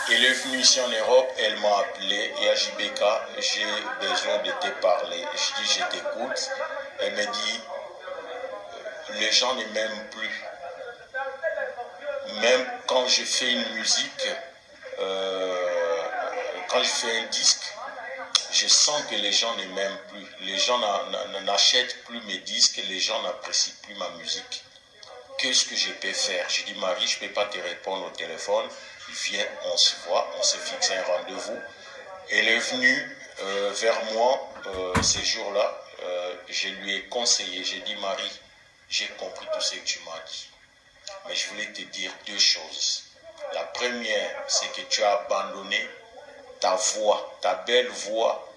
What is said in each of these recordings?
Elle est venue ici en Europe, elle m'a appelé et à JBK, j'ai besoin de te parler. Je dis, je t'écoute. Elle me dit, les gens ne m'aiment plus. Même quand je fais une musique, quand je fais un disque, je sens que les gens ne m'aiment plus. Les gens n'achètent plus mes disques, les gens n'apprécient plus ma musique. Qu'est-ce que je peux faire? Je dis, Marie, je ne peux pas te répondre au téléphone. Viens, on se voit, on se fixe un rendez-vous. Elle est venue vers moi ces jours-là. Je lui ai conseillé, j'ai dit, Marie, j'ai compris tout ce que tu m'as dit. Mais je voulais te dire deux choses. La première, c'est que tu as abandonné ta voix, ta belle voix,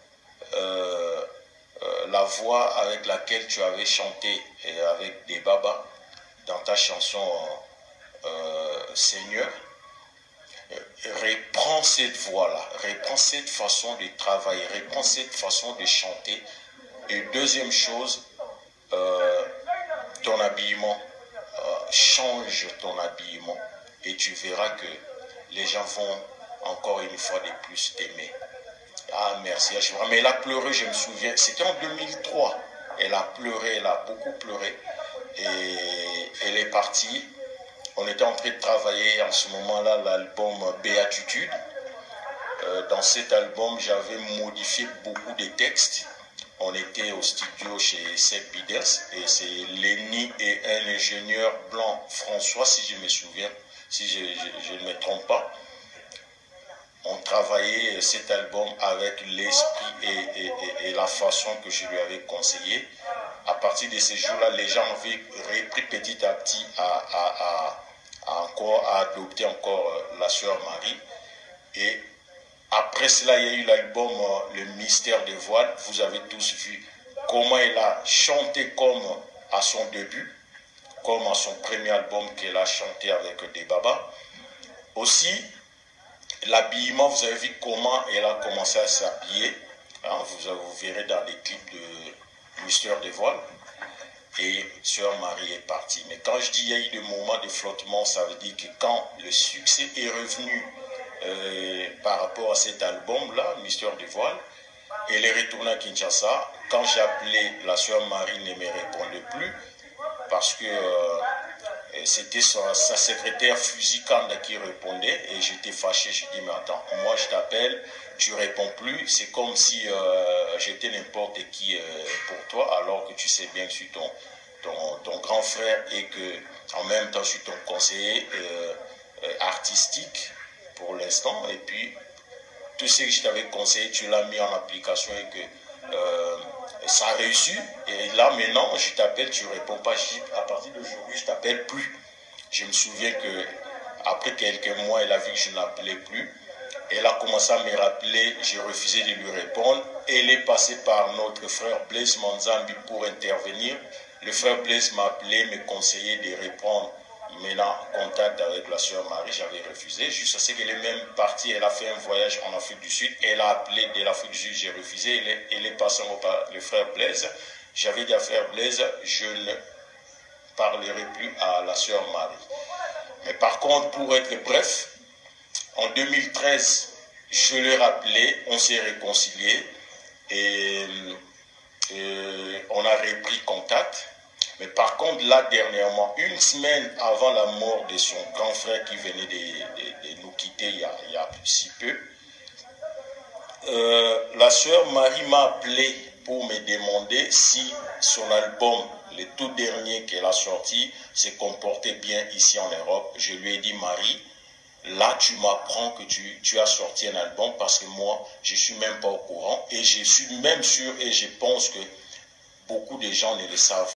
la voix avec laquelle tu avais chanté avec des babas dans ta chanson Seigneur. Reprends cette voix-là, reprends cette façon de travailler, reprends cette façon de chanter. Et deuxième chose, ton habillement. Change ton habillement et tu verras que les gens vont encore une fois de plus t'aimer. Ah merci, mais elle a pleuré, je me souviens, c'était en 2003. Elle a pleuré, elle a beaucoup pleuré et elle est partie. On était en train de travailler en ce moment-là l'album Béatitude. Dans cet album, j'avais modifié beaucoup de textes. On était au studio chez Seb Biders et c'est Lenny et un ingénieur blanc, François, si je me souviens, si je ne me trompe pas. On travaillait cet album avec l'esprit et la façon que je lui avais conseillé. À partir de ces jours-là, les gens avaient repris petit à petit à adopter encore la sœur Marie. Et après cela, il y a eu l'album Le Mystère des Voiles. Vous avez tous vu comment elle a chanté comme à son début, comme à son premier album qu'elle a chanté avec des babas. Aussi, l'habillement, vous avez vu comment elle a commencé à s'habiller. Hein, vous verrez dans les clips de Mystère des Voiles. Et sœur Marie est partie. Mais quand je dis qu'il y a eu des moments de flottement, ça veut dire que quand le succès est revenu par rapport à cet album-là, Mystère des Voiles, elle est retournée à Kinshasa. Quand j'ai appelé, la sœur Marie ne me répondait plus parce que c'était sa secrétaire Fuzikanda qui répondait et j'étais fâché. Je dis, mais attends, moi je t'appelle, tu réponds plus. C'est comme si j'étais n'importe qui pour toi, alors que tu sais bien que je suis ton grand frère et que en même temps je suis ton conseiller artistique pour l'instant. Et puis, tout ce que je t'avais conseillé, tu l'as mis en application et que ça a réussi. Et là, maintenant, je t'appelle, tu ne réponds pas. Je dis, à partir d'aujourd'hui, je ne t'appelle plus. Je me souviens que après quelques mois, elle a vu que je ne l'appelais plus. Elle a commencé à me rappeler, j'ai refusé de lui répondre. Elle est passée par notre frère Blaise Manzambi pour intervenir. Le frère Blaise m'a appelé, me conseillait de répondre maintenant en contact avec la sœur Marie. J'avais refusé. Juste à ce qu'elle est même partie, elle a fait un voyage en Afrique du Sud. Elle a appelé de l'Afrique du Sud, j'ai refusé. Elle est passée par le frère Blaise. J'avais dit à frère Blaise, je ne parlerai plus à la sœur Marie. Mais par contre, pour être bref, en 2013, je l'ai rappelé, on s'est réconciliés et on a repris contact. Mais par contre, là, dernièrement, une semaine avant la mort de son grand frère qui venait de nous quitter il y a si peu, la sœur Marie m'a appelé pour me demander si son album, le tout dernier qu'elle a sorti, se comportait bien ici en Europe. Je lui ai dit, Marie, là, tu m'apprends que tu as sorti un album parce que moi, je ne suis même pas au courant et je suis même sûr et je pense que beaucoup de gens ne le savent